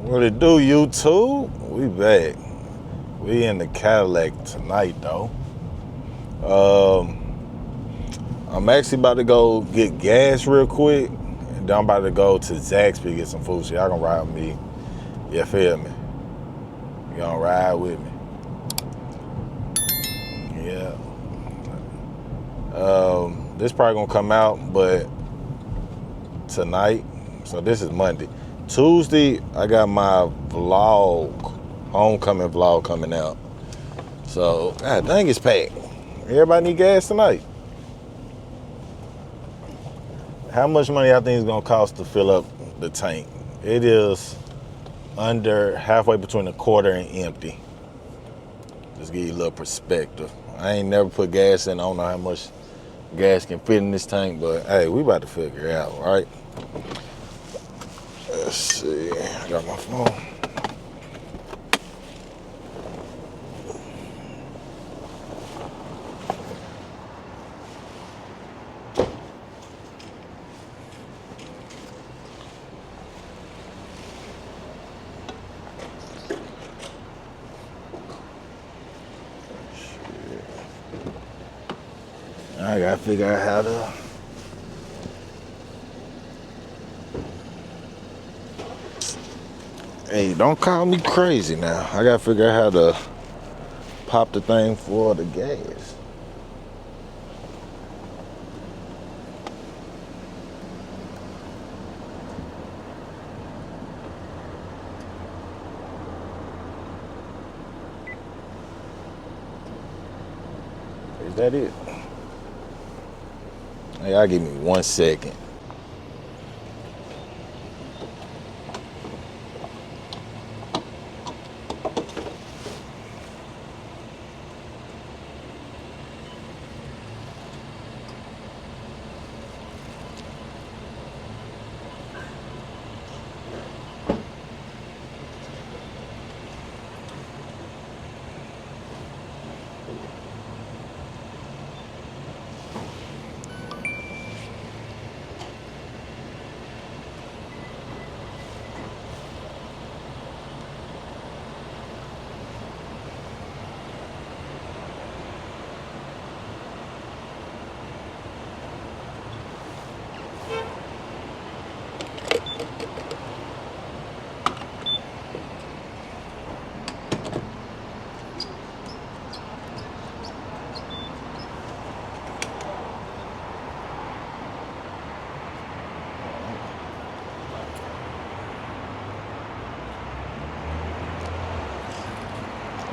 What it do, YouTube? We back. We in the Cadillac tonight, though. I'm actually about to go get gas real quick, and then I'm about to go to Zaxby's to get some food. So y'all gonna ride with me? You feel me? You gonna ride with me? Yeah. This probably gonna come out, but tonight. So this is Monday. Tuesday, I got my vlog, homecoming vlog coming out. So, god dang, it's packed. Everybody need gas tonight. How much money I think it's gonna cost to fill up the tank? It is under halfway between a quarter and empty. Just give you a little perspective. I ain't never put gas in. I don't know how much gas can fit in this tank, but hey, we about to figure it out, right? Let's see. I got my phone. I gotta figure out how to. Hey, don't call me crazy now. I gotta figure out how to pop the thing for the gas. Is that it? Hey, y'all give me 1 second.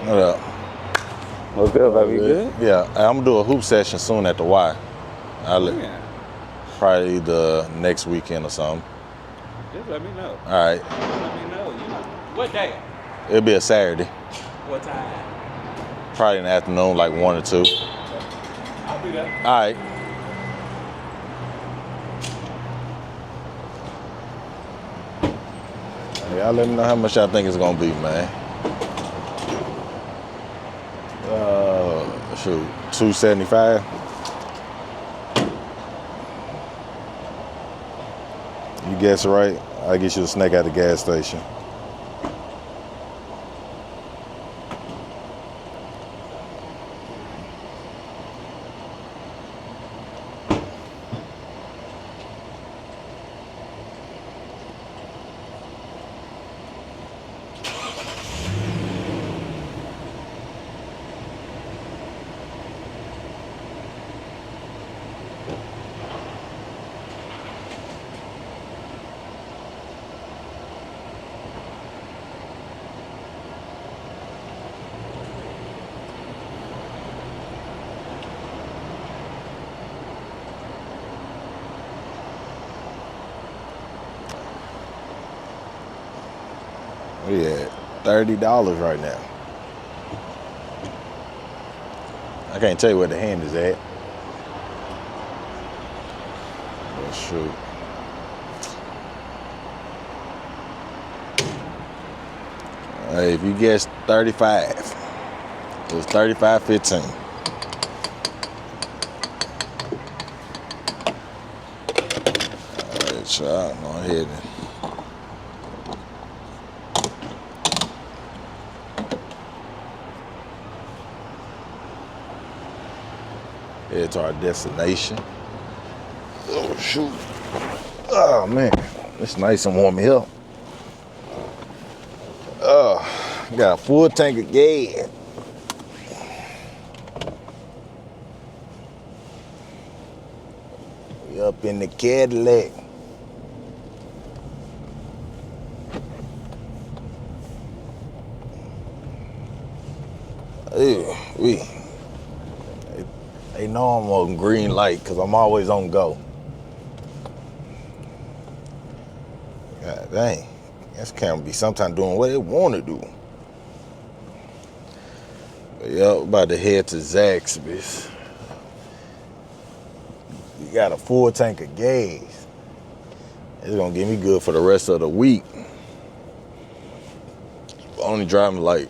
What up? What's good, baby? You good? Yeah, I'm gonna do a hoop session soon at the Y. Yeah. Probably the next weekend or something. Just let me know. All right. Let me know. What day? It'll be a Saturday. What time? Probably in the afternoon, like 1 or 2. I'll be there. All right. Y'all let me know how much y'all think it's gonna be, man. Shoot, $2.75. You guess right, I'll get you a snack at the gas station. We at $30 right now. I can't tell you where the hand is at. Oh, shoot. Hey, if you guess 35, it was 35.15. All right, y'all, go ahead and Head to our destination. Oh, shoot. Oh, man. It's nice and warm here. Got a full tank of gas. We up in the Cadillac. They know I'm on green light because I'm always on go. God dang. This camera be sometimes doing what it want to do. But yeah, about to head to Zaxby's. You got a full tank of gas. It's gonna get me good for the rest of the week. Only driving like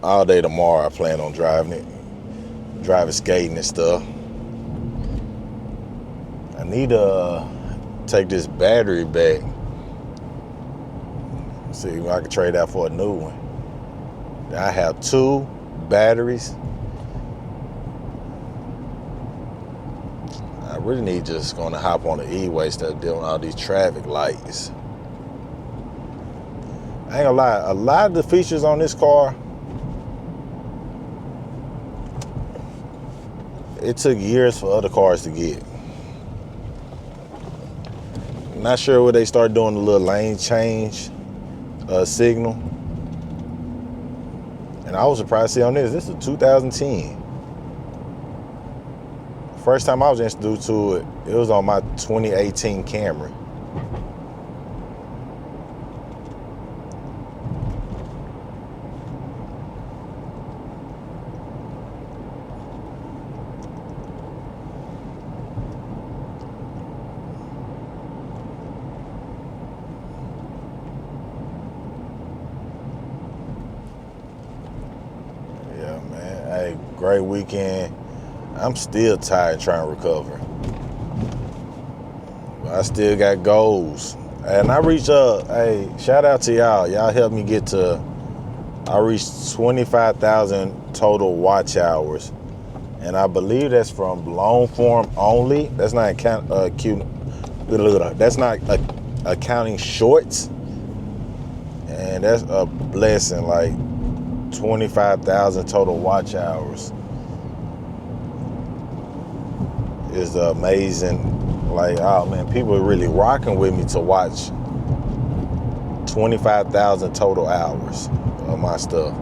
all day tomorrow. I plan on driving it. Driving, skating and stuff. I need to take this battery back. See if I can trade out for a new one. I have 2 batteries. I really need just gonna hop on the E-way instead of dealing with all these traffic lights. I ain't gonna lie, a lot of the features on this car, it took years for other cars to get. Not sure where they start doing the little lane change signal. And I was surprised to see on this. This is 2010. First time I was introduced to it, it was on my 2018 Camry. Hey, great weekend. I'm still tired trying to recover. But I still got goals. And I reached hey, shout out to y'all. Y'all helped me get to, I reached 25,000 total watch hours. And I believe that's from long form only. That's not that's not accounting shorts. And that's a blessing. Like 25,000 total watch hours is amazing. Like, oh man, people are really rocking with me to watch 25,000 total hours of my stuff.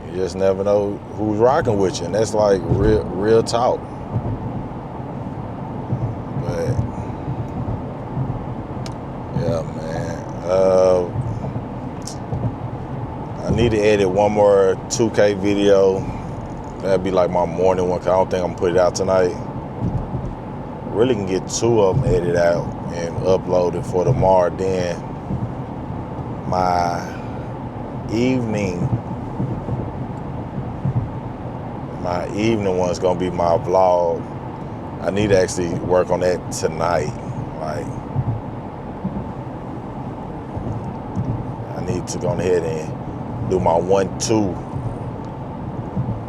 You just never know who's rocking with you, and that's like real talk. But yeah, man. I need to edit one more 2K video. That'd be like my morning one, 'cause I don't think I'm gonna put it out tonight. Really can get 2 of them edited out and uploaded for tomorrow. Then my evening one's gonna be my vlog. I need to actually work on that tonight. Like, I need to go ahead and do my 1-2.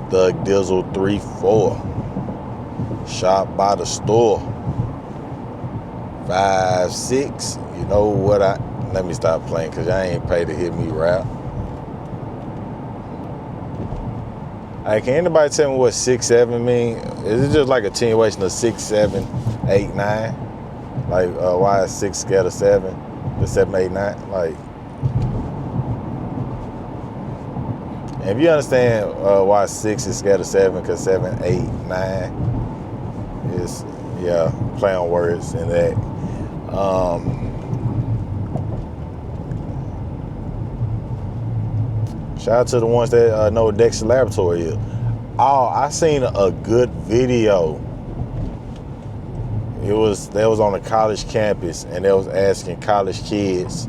Thug Dizzle 3-4. Shop by the store. 5-6. You know what let me stop playing because y'all ain't paid to hear me rap. Hey, can anybody tell me what 6-7 mean? Is it just like a continuation of 6, 7, 8, 9? Like, why is 6 scared of 7? The 7, 8, 9? Like, if you understand why 6 is scared of 7, because 7, 8, 9 is, yeah, play on words and that. Shout out to the ones that know what Dexter Laboratory is. Oh, I seen a good video. They was on a college campus, and they was asking college kids.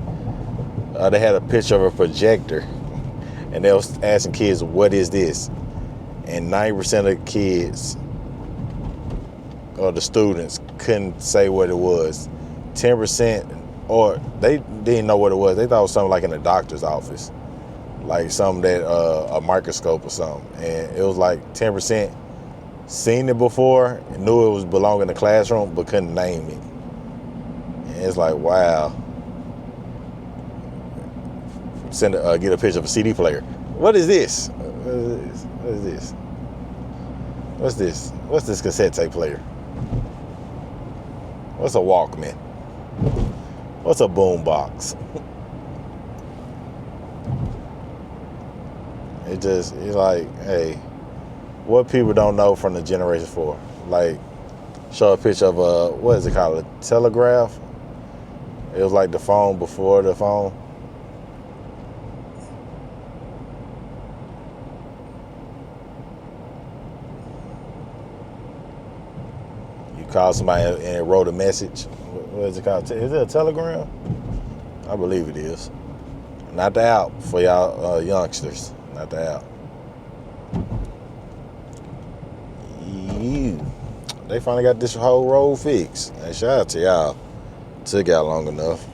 They had a picture of a projector, and they was asking kids, "What is this?" And 90% of the kids, or the students, couldn't say what it was. 10%, or they didn't know what it was. They thought it was something like in a doctor's office. like something that a microscope or something, and it was like 10% seen it before and knew it was belonging in the classroom but couldn't name it. And it's like, wow. Get a picture of a CD player. What is this? What is this? What's this? What's this cassette tape player? What's a Walkman? What's a boombox? It's like, hey, what people don't know from the generation before. Like, show a picture of what is it called? A telegraph? It was like the phone before the phone. You call somebody and it wrote a message. What is it called? Is it a telegram? I believe it is. Not the app for y'all youngsters. Not the app. They finally got this whole road fixed. Hey, shout out to y'all. Took out long enough.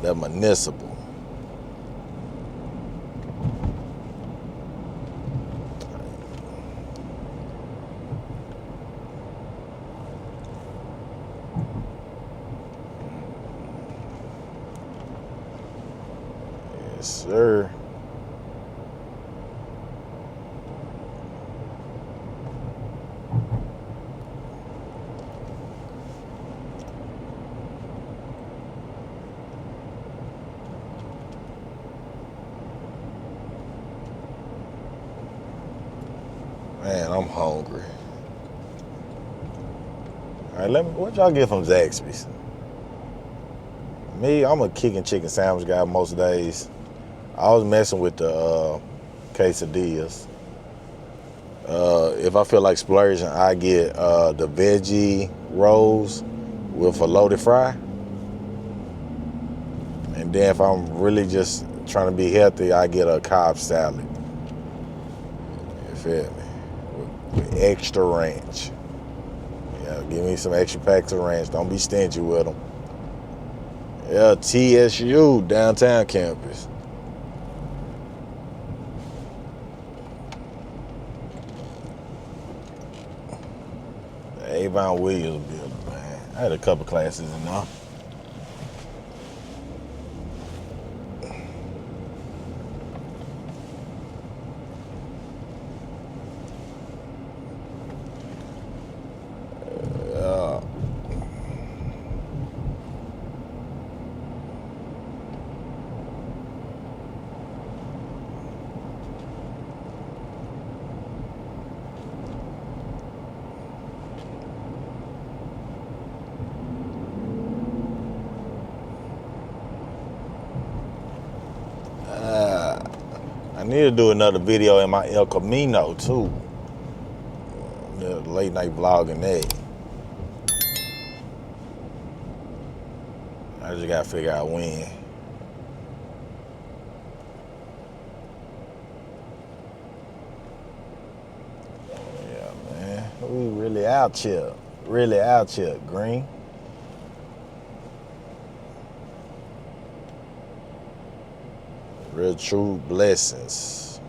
That municipal. Yes, sir. Man, I'm hungry. All right, what y'all get from Zaxby's? Me, I'm a chicken sandwich guy most days. I was messing with the quesadillas. If I feel like splurging, I get the veggie rolls with a loaded fry. And then if I'm really just trying to be healthy, I get a Cobb salad. You feel me? With extra ranch. Yeah, give me some extra packs of ranch. Don't be stingy with them. Yeah, TSU, downtown campus. Avon Williams building, man. I had a couple classes in there. I need to do another video in my El Camino too. The late night vlogging that. I just gotta figure out when. Yeah, man. We really out here. Really out here, Green. Real true blessings.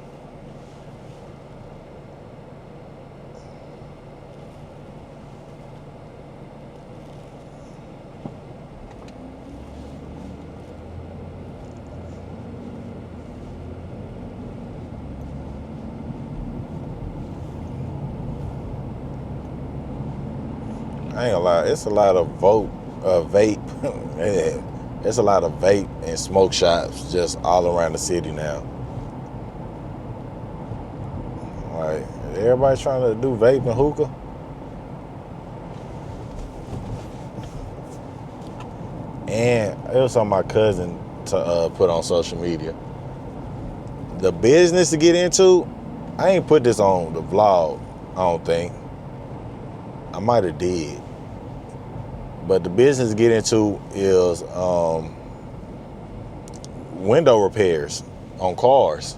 I ain't gonna lie, it's a lot of vape. Yeah. There's a lot of vape and smoke shops just all around the city now. Like, everybody trying to do vape and hookah. And it was something my cousin put on social media. The business to get into, I ain't put this on the vlog, I don't think. I might have did. But the business to get into is window repairs on cars.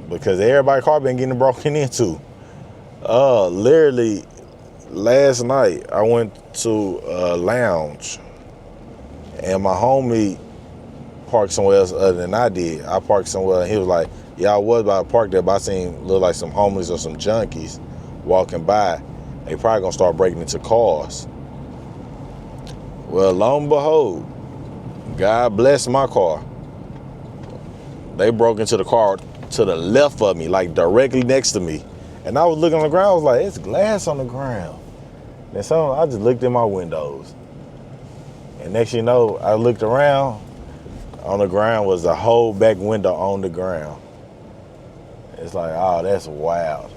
Because everybody's car been getting broken into. Literally, last night I went to a lounge and my homie parked somewhere else other than I did. I parked somewhere, and he was like, yeah, I was about to park there, but I seen look like some homeless or some junkies walking by. They probably gonna start breaking into cars. Well, lo and behold, God bless my car. They broke into the car to the left of me, like directly next to me. And I was looking on the ground, I was like, it's glass on the ground. Then I just looked in my windows. And next thing you know, I looked around, on the ground was a whole back window on the ground. It's like, oh, that's wild.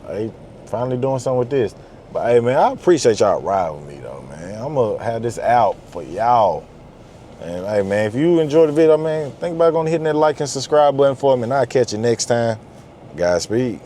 They finally doing something with this. But hey, man, I appreciate y'all riding with me, though, man. I'm going to have this out for y'all. And hey, man, if you enjoyed the video, man, think about going hitting that like and subscribe button for me, and I'll catch you next time. Godspeed.